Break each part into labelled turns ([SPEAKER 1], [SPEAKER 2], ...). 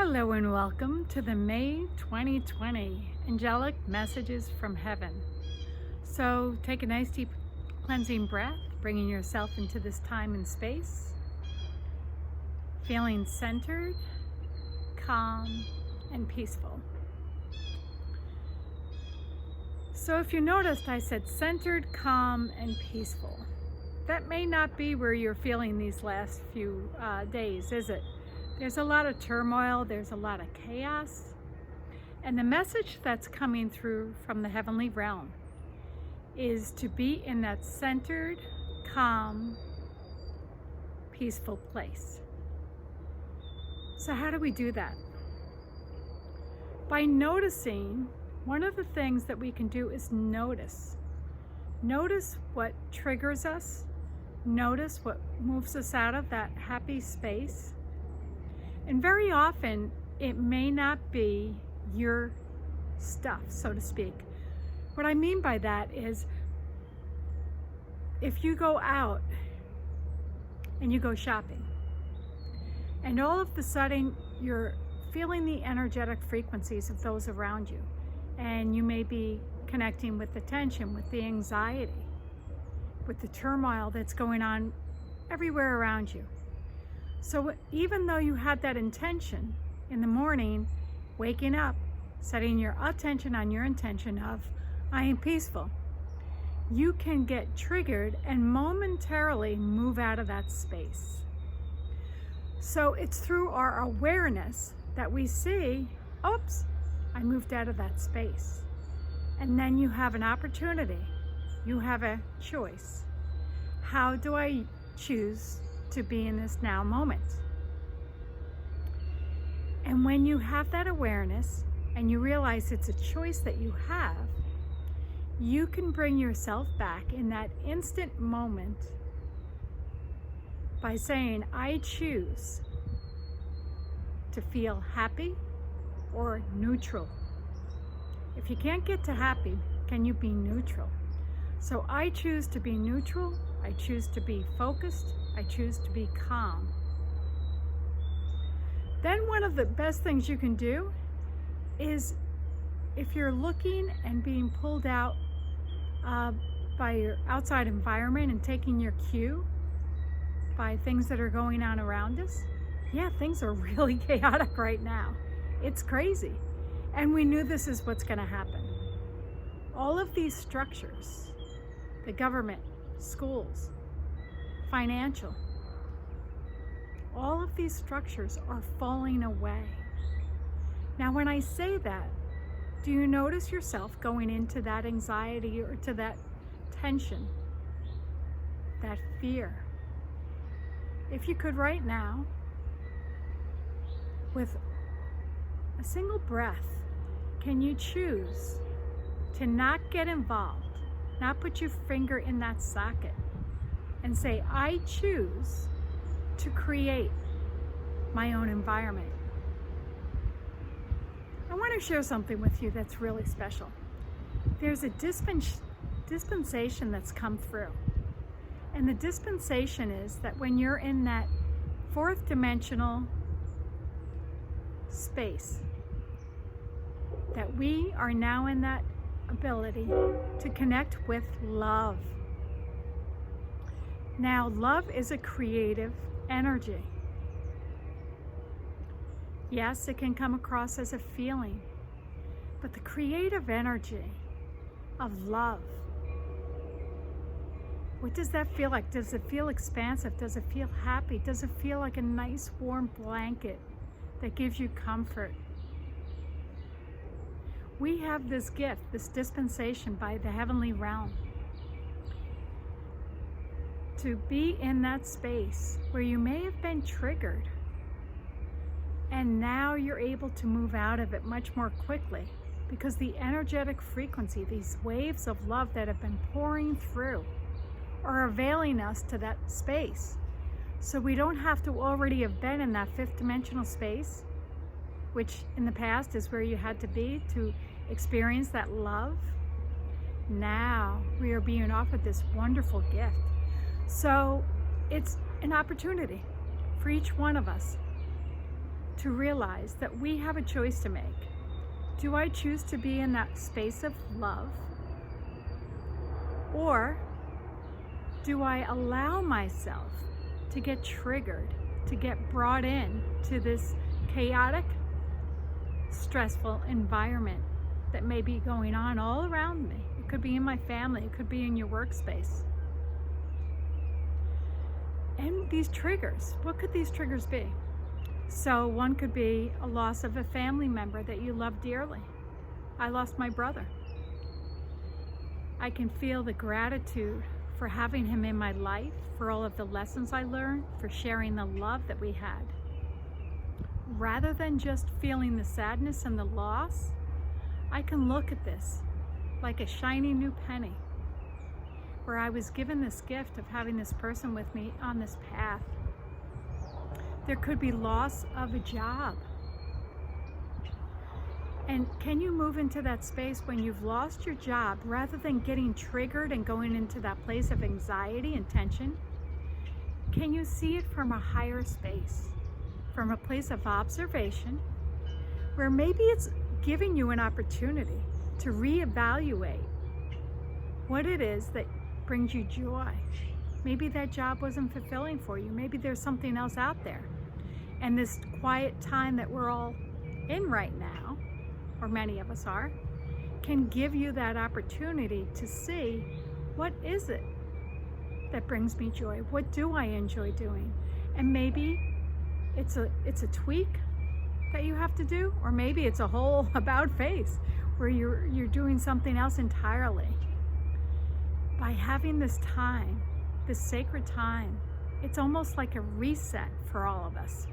[SPEAKER 1] Hello and welcome to the May 2020 Angelic Messages from Heaven. So take a nice deep cleansing breath, bringing yourself into this time and space, feeling centered, calm, and peaceful. So if you noticed, I said centered, calm, and peaceful. That may not be where you're feeling these last few days, is it? There's a lot of turmoil, there's a lot of chaos, and the message that's coming through from the heavenly realm is to be in that centered, calm, peaceful place. So how do we do that? By noticing. One of the things that we can do is notice. Notice what triggers us, notice what moves us out of that happy space. And very often, it may not be your stuff, so to speak. What I mean by that is, if you go out and you go shopping, and all of a sudden you're feeling the energetic frequencies of those around you, and you may be connecting with the tension, with the anxiety, with the turmoil that's going on everywhere around you. So even though you had that intention in the morning, waking up, setting your attention on your intention of, I am peaceful, you can get triggered and momentarily move out of that space. So it's through our awareness that we see, oops, I moved out of that space. And then you have an opportunity. You have a choice. How do I choose to be in this now moment? And when you have that awareness and you realize it's a choice that you have, you can bring yourself back in that instant moment by saying, I choose to feel happy or neutral. If you can't get to happy, can you be neutral? So I choose to be neutral, I choose to be focused, I choose to be calm. Then one of the best things you can do is, if you're looking and being pulled out by your outside environment and taking your cue by things that are going on around us, yeah, things are really chaotic right now. It's crazy. And we knew this is what's going to happen. All of these structures, the government, schools, financial, all of these structures are falling away. Now, when I say that, do you notice yourself going into that anxiety or to that tension, that fear? If you could right now, with a single breath, can you choose to not get involved, not put your finger in that socket, and say, I choose to create my own environment? I want to share something with you that's really special. There's a dispensation that's come through. And the dispensation is that when you're in that fourth dimensional space, that we are now in that ability to connect with love. Now, love is a creative energy. Yes, it can come across as a feeling, but the creative energy of love, what does that feel like? Does it feel expansive? Does it feel happy? Does it feel like a nice warm blanket that gives you comfort? We have this gift, this dispensation by the heavenly realm, to be in that space where you may have been triggered, and now you're able to move out of it much more quickly, because the energetic frequency, these waves of love that have been pouring through, are availing us to that space. So we don't have to already have been in that fifth dimensional space, which in the past is where you had to be to experience that love. Now we are being offered this wonderful gift. So it's an opportunity for each one of us to realize that we have a choice to make. Do I choose to be in that space of love? Or do I allow myself to get triggered, to get brought in to this chaotic, stressful environment that may be going on all around me? It could be in my family, it could be in your workspace. And these triggers, what could these triggers be? So one could be a loss of a family member that you love dearly. I lost my brother. I can feel the gratitude for having him in my life, for all of the lessons I learned, for sharing the love that we had. Rather than just feeling the sadness and the loss, I can look at this like a shiny new penny, where I was given this gift of having this person with me on this path. There could be loss of a job. And can you move into that space when you've lost your job, rather than getting triggered and going into that place of anxiety and tension? Can you see it from a higher space, from a place of observation, where maybe it's giving you an opportunity to reevaluate what it is that brings you joy? Maybe that job wasn't fulfilling for you. Maybe there's something else out there. And this quiet time that we're all in right now, or many of us are, can give you that opportunity to see, what is it that brings me joy? What do I enjoy doing? And maybe it's a tweak that you have to do, or maybe it's a whole about face where you're doing something else entirely. By having this time, this sacred time, it's almost like a reset for all of us.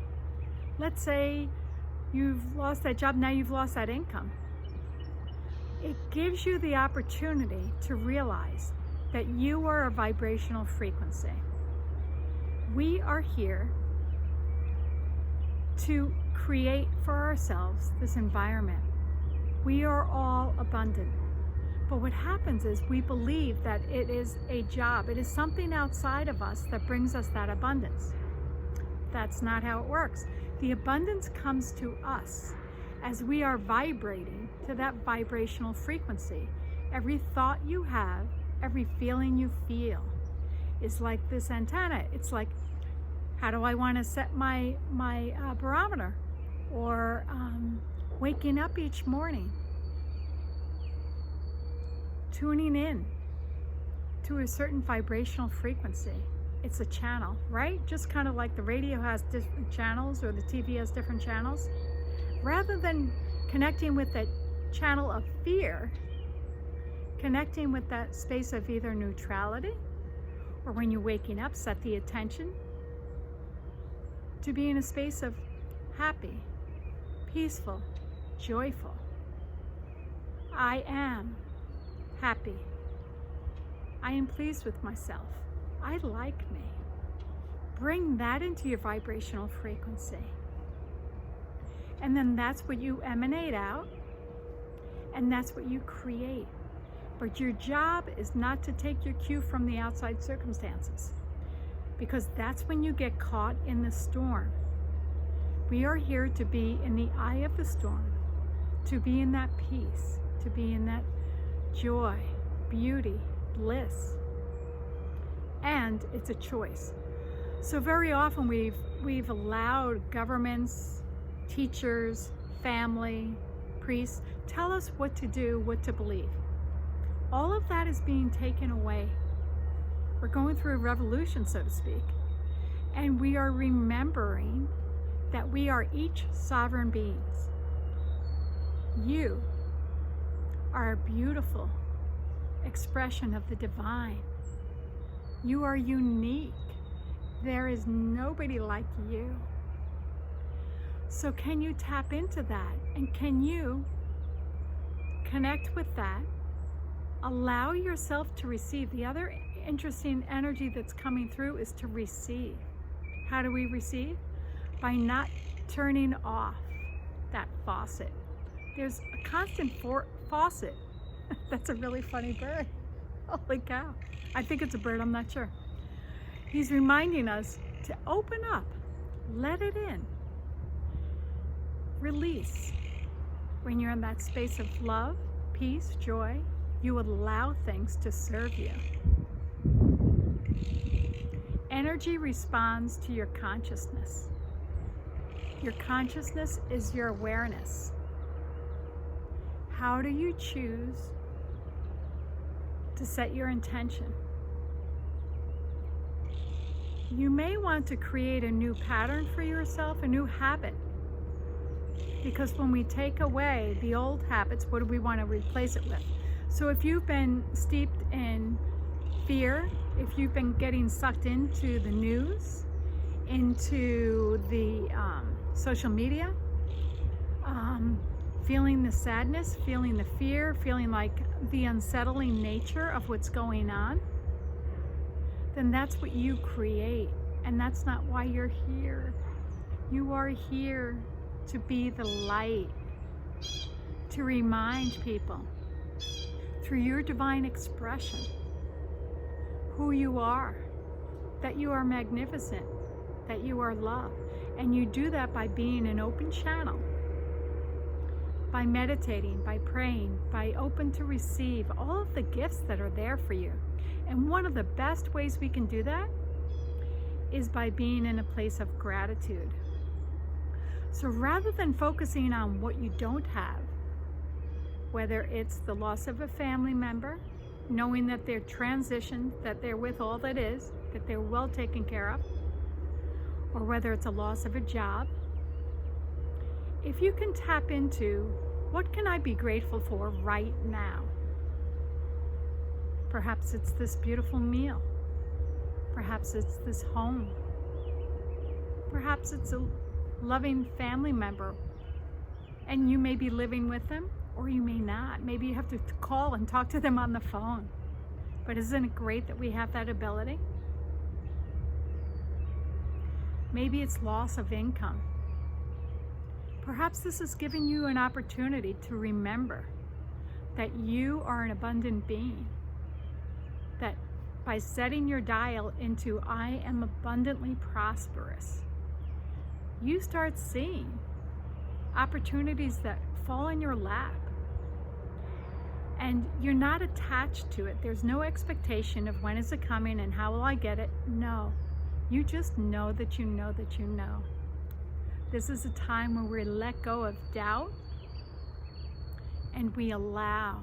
[SPEAKER 1] Let's say you've lost that job, now you've lost that income. It gives you the opportunity to realize that you are a vibrational frequency. We are here to create for ourselves this environment. We are all abundant. But what happens is we believe that it is a job, it is something outside of us that brings us that abundance. That's not how it works. The abundance comes to us as we are vibrating to that vibrational frequency. Every thought you have, every feeling you feel is like this antenna. It's like, how do I want to set my barometer? Or waking up each morning, tuning in to a certain vibrational frequency. It's a channel, right? Just kind of like the radio has different channels, or the TV has different channels. Rather than connecting with that channel of fear, connecting with that space of either neutrality, or when you're waking up, set the attention to be in a space of happy, peaceful, joyful. I am happy. I am pleased with myself. I like me. Bring that into your vibrational frequency. And then that's what you emanate out, and that's what you create. But your job is not to take your cue from the outside circumstances, because that's when you get caught in the storm. We are here to be in the eye of the storm, to be in that peace, to be in that joy, beauty, bliss. And it's a choice. So very often we've allowed governments, teachers, family, priests tell us what to do, what to believe. All of that is being taken away. We're going through a revolution, so to speak. And we are remembering that we are each sovereign beings. You are a beautiful expression of the divine. You are unique. There is nobody like you. So can you tap into that? And can you connect with that? Allow yourself to receive. The other interesting energy that's coming through is to receive. How do we receive? By not turning off that faucet. There's a constant faucet. That's a really funny bird. Holy cow. I think it's a bird, I'm not sure. He's reminding us to open up, let it in. release. When you're in that space of love, peace, joy, you allow things to serve you. Energy responds to your consciousness. Your consciousness is your awareness. How do you choose to set your intention? You may want to create a new pattern for yourself, a new habit. Because when we take away the old habits, what do we want to replace it with? So if you've been steeped in fear, if you've been getting sucked into the news, into the social media, feeling the sadness, feeling the fear, feeling like the unsettling nature of what's going on, then that's what you create. And that's not why you're here. You are here to be the light, to remind people through your divine expression who you are, that you are magnificent, that you are love. And you do that by being an open channel, by meditating, by praying, by open to receive all of the gifts that are there for you. And one of the best ways we can do that is by being in a place of gratitude. So rather than focusing on what you don't have, whether it's the loss of a family member, knowing that they're transitioned, that they're with all that is, that they're well taken care of, or whether it's a loss of a job, if you can tap into what can I be grateful for right now? Perhaps it's this beautiful meal. Perhaps it's this home. Perhaps it's a loving family member, and you may be living with them, or you may not. Maybe you have to call and talk to them on the phone. But isn't it great that we have that ability? Maybe it's loss of income. Perhaps this is giving you an opportunity to remember that you are an abundant being. That by setting your dial into I am abundantly prosperous, you start seeing opportunities that fall in your lap. And you're not attached to it. There's no expectation of when is it coming and how will I get it. No, you just know that you know that you know. This is a time where we let go of doubt and we allow.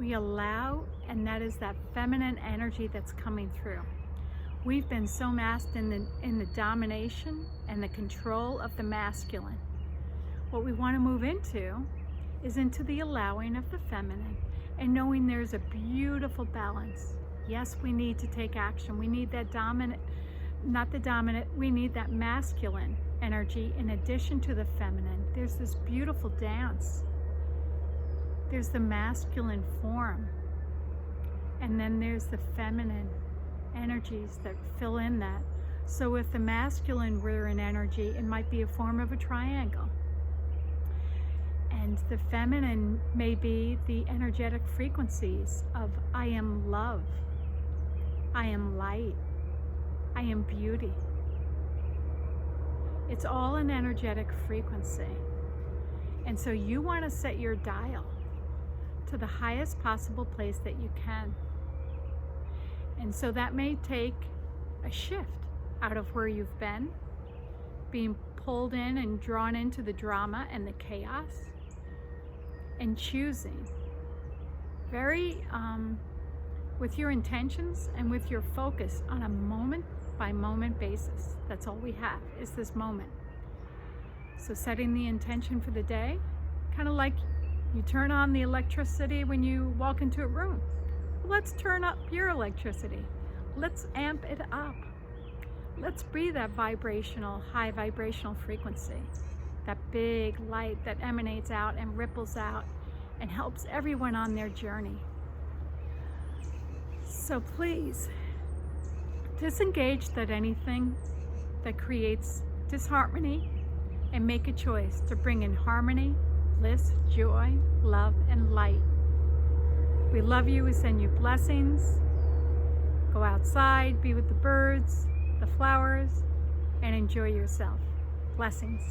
[SPEAKER 1] We allow, and that is that feminine energy that's coming through. We've been so masked in the domination and the control of the masculine. What we want to move into is into the allowing of the feminine and knowing there's a beautiful balance. Yes, we need to take action. We need that dominant, not the dominant, we need that masculine energy in addition to the feminine. There's this beautiful dance. There's the masculine form, and then there's the feminine energies that fill in that. So if the masculine were an energy, it might be a form of a triangle. And the feminine may be the energetic frequencies of I am love, I am light, I am beauty. It's all an energetic frequency. And so you want to set your dial to the highest possible place that you can. And so that may take a shift out of where you've been, being pulled in and drawn into the drama and the chaos, and choosing very with your intentions and with your focus on a moment by moment basis. That's all we have, is this moment. So setting the intention for the day, kind of like you turn on the electricity when you walk into a room. Let's turn up your electricity. Let's amp it up. Let's breathe that vibrational, high vibrational frequency, that big light that emanates out and ripples out and helps everyone on their journey. So please, disengage that anything that creates disharmony and make a choice to bring in harmony, bliss, joy, love, and light. We love you. We send you blessings. Go outside, be with the birds, the flowers, and enjoy yourself. Blessings.